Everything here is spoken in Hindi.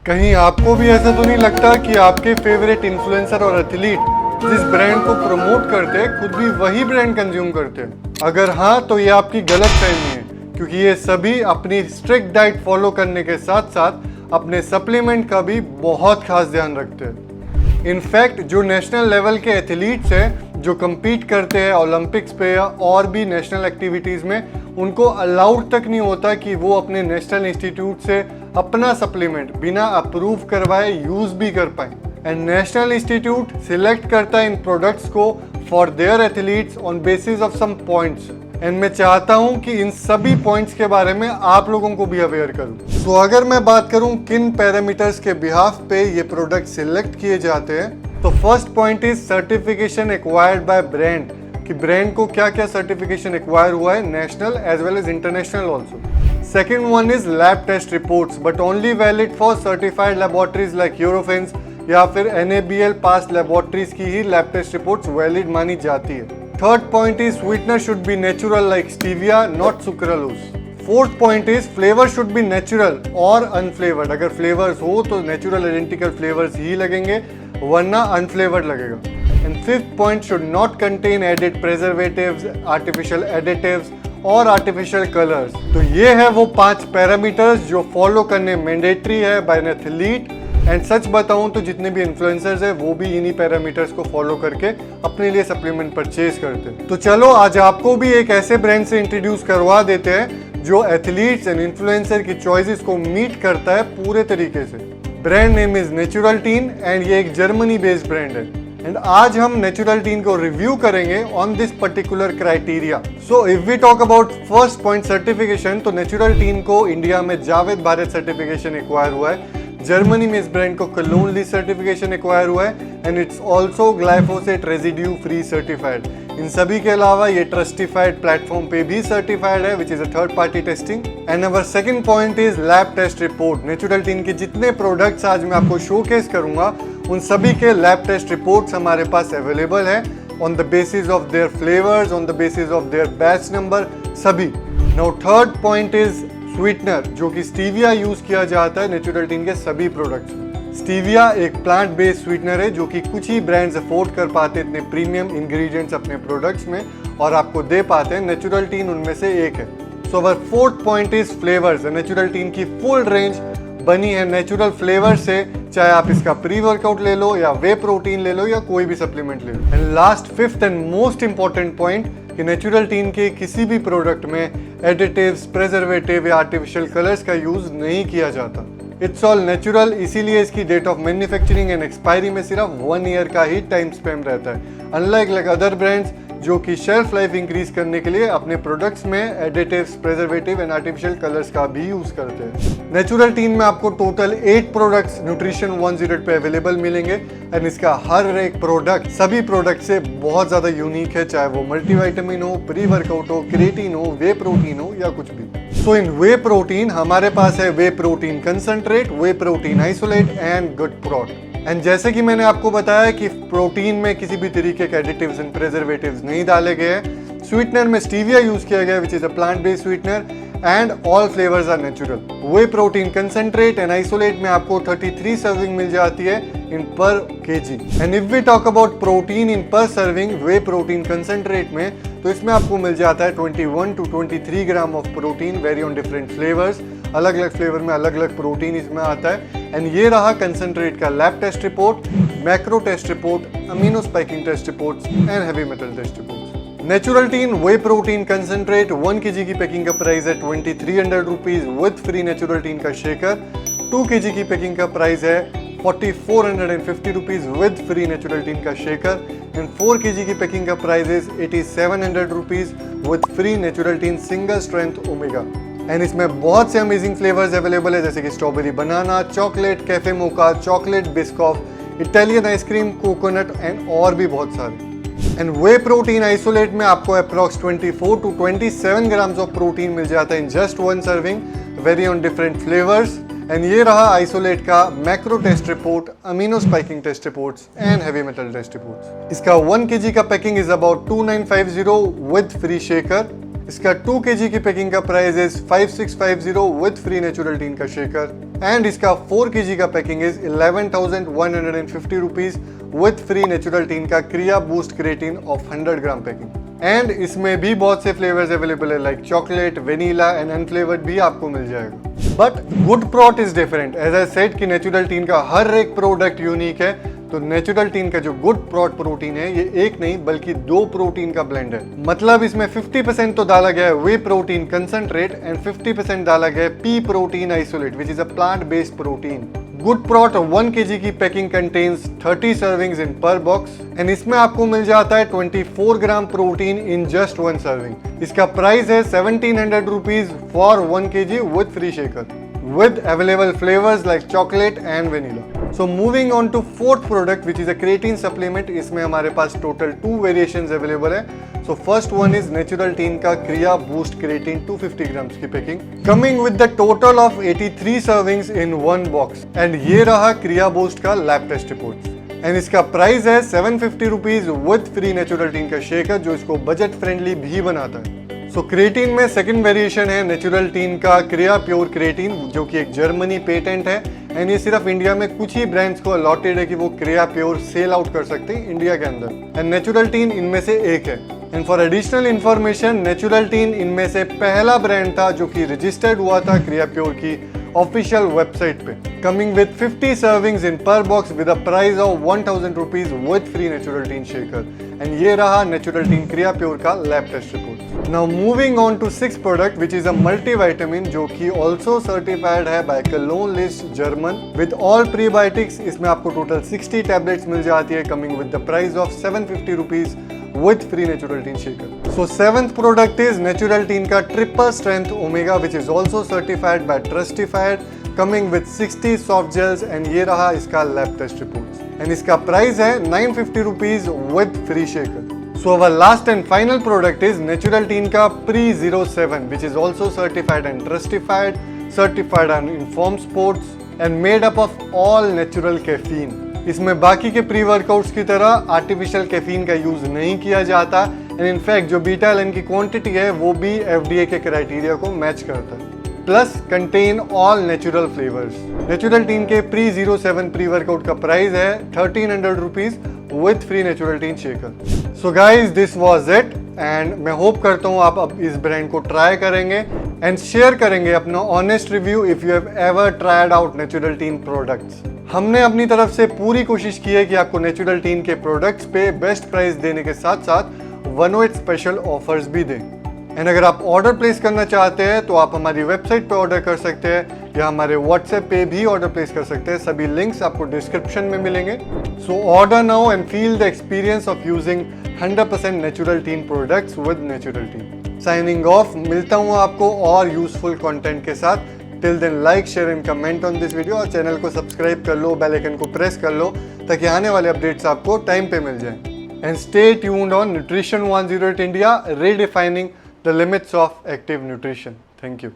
कहीं आपको भी ऐसा तो नहीं लगता कि आपके फेवरेट इन्फ्लुएंसर और एथलीट जिस ब्रांड को प्रमोट करते हैं खुद भी वही ब्रांड कंज्यूम करते हैं? अगर हाँ तो ये आपकी गलत फहमी है, क्योंकि ये सभी अपनी स्ट्रिक्ट डाइट फॉलो करने के साथ साथ अपने सप्लीमेंट का भी बहुत खास ध्यान रखते हैं। इनफैक्ट जो नेशनल लेवल के एथलीट्स हैं जो compete करते हैं ओलंपिक्स पे या और भी नेशनल एक्टिविटीज़ में, उनको अलाउड तक नहीं होता कि वो अपने नेशनल इंस्टीट्यूट से अपना सप्लीमेंट बिना अप्रूव करवाए यूज़ भी कर पाए। एंड नेशनल इंस्टीट्यूट सिलेक्ट करता है इन प्रोडक्ट्स को for their athletes on basis of some points. And मैं चाहता हूं कि इन सभी पॉइंट्स के बारे में आप लोगों को भी अवेयर करूं। तो अगर मैं बात करूं किन पैरामीटर्स के बिहाफ पे ये प्रोडक्ट सिलेक्ट किए जाते हैं, तो first point is certification acquired by brand, कि ब्रांड को क्या क्या सर्टिफिकेशन एक्वायर हुआ है, national as well as international also. Second one is lab test reports, but only valid for certified laboratories like Eurofins या फिर NABL पास लेबोरेटरीज की ही लैब टेस्ट रिपोर्ट्स वैलिड मानी जाती है। Third point is sweetener should be natural like stevia, not sucralose. Fourth point is flavour should be natural और अनफ्लेवर्ड। अगर फ्लेवर्स हो तो नेचुरल आइडेंटिकल फ्लेवर्स ही लगेंगे, वरना अनफ्लेवर्ड लगेगा। And fifth point should not contain added preservatives, artificial additives और आर्टिफिशियल कलर्स। तो ये है वो 5 पैरामीटर्स जो फॉलो करने मैंडेटरी है बाय एन एथलीट। एंड सच बताऊं तो जितने भी इन्फ्लुएंसर्स हैं वो भी इन्हीं पैरामीटर्स को फॉलो करके अपने लिए सप्लीमेंट परचेज करते हैं। तो चलो आज आपको भी एक ऐसे ब्रांड से इंट्रोड्यूस करवा देते हैं जो एथलीट्स एंड इन्फ्लुएंसर की चॉइसेस को मीट करता है पूरे तरीके से। Brand name is Naturaltein and ये एक जर्मनी बेस्ड ब्रांड है। एंड आज हम नेचुरल्टीन को रिव्यू करेंगे on this particular criteria. So if we talk about first point certification, तो नेचुरल्टीन को इंडिया में जावेद भारत सर्टिफिकेशन एक्वायर हुआ है। जर्मनी में इस ब्रांड को कलोन ली सर्टिफिकेशन एक्वायर हुआ है and it's also glyphosate residue free certified. इन सभी के अलावा ये ट्रस्टिफाइड प्लेटफॉर्म पे भी सर्टिफाइड है, which is a third party testing. And our second point is lab test report. Naturaltein के जितने प्रोडक्ट्स आज मैं आपको शोकेस करूंगा उन सभी के लैब टेस्ट रिपोर्ट्स हमारे पास अवेलेबल है on the basis of their flavours, on the basis of their batch number, सभी। Now third point is sweetener, जो कि स्टीविया यूज किया जाता है नेचुरल्टीन के सभी प्रोडक्ट्स में। स्टीविया एक प्लांट बेस्ड स्वीटनर है जो कि कुछ ही ब्रांड्स अफोर्ड कर पाते इतने प्रीमियम इंग्रेडिएंट्स अपने प्रोडक्ट्स में और आपको दे पाते हैं। नेचुरल्टीन उनमें से एक है। So our fourth point is flavours. Naturaltein की फुल रेंज बनी है नेचुरल फ्लेवर से, चाहे आप इसका प्री वर्कआउट ले लो या वे प्रोटीन ले लो या कोई भी सप्लीमेंट ले लो। And last fifth and most important point कि नेचुरल्टीन के किसी भी प्रोडक्ट में एडिटिव्स, प्रेजर्वेटिव या आर्टिफिशियल कलर्स का यूज नहीं किया जाता। इट्स ऑल नेचुरल, इसीलिए इसकी date of manufacturing and expiry में सिर्फ 1 ईयर का ही टाइम स्पेम रहता है, अनलाइक अदर ब्रांड्स जो कि शेल्फ लाइफ इंक्रीज करने के लिए अपने प्रोडक्ट्स में additives, preservative and artificial colours का भी यूज करते हैं। नेचुरल्टीन में आपको टोटल 8 प्रोडक्ट्स न्यूट्रिशन 108 पे अवेलेबल मिलेंगे एंड इसका हर एक प्रोडक्ट सभी प्रोडक्ट से बहुत ज्यादा यूनिक है, चाहे वो मल्टीविटामिन हो, प्री वर्कआउट हो, क्रिएटिन हो, वे प्रोटीन हो या कुछ भी। सो इन वे प्रोटीन हमारे पास है whey protein concentrate, whey protein isolate and good prot. And जैसे कि मैंने आपको बताया कि प्रोटीन में किसी भी तरीके के एडिटिव्स एंड प्रेजर्वेटिव्स नहीं डाले गए हैं। स्वीटनर में स्टीविया यूज किया गया which is a plant based sweetener and all flavours are natural. Whey protein concentrate and isolate में आपको 33 सर्विंग मिल जाती है in per kg. And if we talk about protein in per serving way protein concentrate में, तो इसमें आपको मिल जाता है 21 to 23 gram of protein, very on different flavours. अलग अलग फ्लेवर में अलग अलग प्रोटीन इसमें आता है। एंड ये रहा कंसंट्रेट का lab test report, macro test report, amino spiking test reports and heavy metal test reports. Naturaltein whey protein concentrate 1 kg की पैकिंग का प्राइस है 2300 रुपीज विद फ्री नेचुरल्टीन का शेकर। 2 kg की पैकिंग का प्राइस है 4450 रुपीज विद फ्री नेचुरल्टीन का शेकर। एंड 4 kg की पैकिंग का price is 8700 rupees with free Naturaltein single strength omega. And इसमें बहुत से अमेजिंग फ्लेवर्स अवेलेबल है, जैसे कि strawberry banana, chocolate cafe mocha, chocolate biscoff, Italian ice cream, coconut and और भी बहुत सारे। एंड वे प्रोटीन आइसोलेट में आपको approx 24 to 27 grams of protein मिल जाता है in just 1 serving, vary on different flavours. And ये रहा आइसोलेट का macro test report, amino spiking test reports and heavy metal test reports. इसका 1 kg का packing is about 2950 with free shaker. इसका 2 kg की पैकिंग का price is 5650 with free Naturaltein का शेकर। एंड इसका 4 kg का packing is 11,150 rupees with free Naturaltein का क्रिया boost creatine of 100 gram packing. And इसमें भी बहुत से फ्लेवर्स अवेलेबल है like chocolate, vanilla and unflavoured भी आपको मिल जाएगा। But good prot is different. As I said कि नेचुरल टीन का हर एक प्रोडक्ट यूनिक है, तो नेचुरल टीन का जो गुड प्रोट प्रोटीन है ये एक नहीं बल्कि 2 प्रोटीन का ब्लेंड है। मतलब इसमें 50% तो डाला गया है वे प्रोटीन कंसंट्रेट एंड 50% डाला गया है pea protein isolate which is a plant based protein. Good prot 1 kg की packing contains 30 servings in per box and इसमें आपको मिल जाता है 24 ग्राम प्रोटीन इन जस्ट 1 सर्विंग। इसका प्राइस है 1700 rupees for 1 kg with free shaker with available flavors like chocolate and vanilla. So moving on to fourth product which is a creatine supplement. इसमें हमारे पास total 2 variations available है. So first one is Natural Teen का Kriya Boost Creatine 250 grams की packing coming with the total of 83 servings in one box. And ये रहा Kriya Boost का lab test reports. एंड इसका प्राइस है 750 rupees with free Naturaltein का शेकर जो इसको बजट फ्रेंडली भी बनाता है। सो क्रिएटिन में सेकंड वेरिएशन है नेचुरल टीन का क्रिया प्योर क्रिएटिन जो कि एक जर्मनी पेटेंट है एंड ये सिर्फ इंडिया में कुछ ही ब्रांड्स को अलॉटेड है कि वो क्रिया प्योर सेल आउट कर सकते हैं इंडिया के अंदर एंड नेचुरल टीन इनमें से एक है। And for additional information natural tin इनमें से पहला ब्रांड था जो कि रजिस्टर्ड हुआ था क्रिया प्योर की ऑफिशियल वेबसाइट पे coming with 50 servings in per box with a price of 1000 rupees with free Naturaltein shaker and ये रहा नेचुरल टीन क्रिया प्योर का lab test report. Now moving on to 6th product which is a multivitamin जो कि ऑल्सो सर्टिफाइड है by Cologne list German with all prebiotics. इसमें आपको टोटल 60 टैबलेट्स मिल जाती है coming with the price of 750 rupees with free natural teen shaker. So 7th product is natural teen का triple strength omega which is also certified by Trustified coming with 60 soft gels and ये रहा इसका lab test reports and इसका price है 950 rupees with free shaker. So our last and final product is natural teen का Pre 07 which is also certified and Trustified, certified and Informed Sports and made up of all natural caffeine. इसमें बाकी के प्री वर्कआउट्स की तरह आर्टिफिशियल कैफीन का यूज नहीं किया जाता एंड इनफैक्ट जो बीटा एलएन की क्वांटिटी है वो भी एफडीए के क्राइटेरिया को मैच करता है plus contain all natural flavours. Natural tin के प्री 07 प्री वर्कआउट का प्राइस है 1300 rupees with free Naturaltein shaker. So guys this was it and मैं होप करता हूँ आप अब इस ब्रांड को ट्राई करेंगे एंड शेयर करेंगे अपना honest review if you have ever tried out natural tin products. हमने अपनी तरफ से पूरी कोशिश की है कि आपको नेचुरल टीन के प्रोडक्ट्स पे बेस्ट प्राइस देने के साथ साथ 108 स्पेशल ऑफर्स भी दें। एंड अगर आप ऑर्डर प्लेस करना चाहते हैं तो आप हमारी वेबसाइट पे ऑर्डर कर सकते हैं या हमारे व्हाट्सएप पे भी ऑर्डर प्लेस कर सकते हैं। सभी लिंक्स आपको डिस्क्रिप्शन में मिलेंगे। So order now and feel the experience of using 100% Naturaltein products with Naturaltein. Signing off, मिलता हूँ आपको और यूजफुल कंटेंट के साथ। Till then like, share and comment on this video और चैनल को सब्सक्राइब कर लो, बेल आइकन को प्रेस कर लो ताकि आने वाले अपडेट्स आपको टाइम पे मिल जाएं। And stay tuned on nutrition 108 India, redefining the limits of active nutrition. Thank you.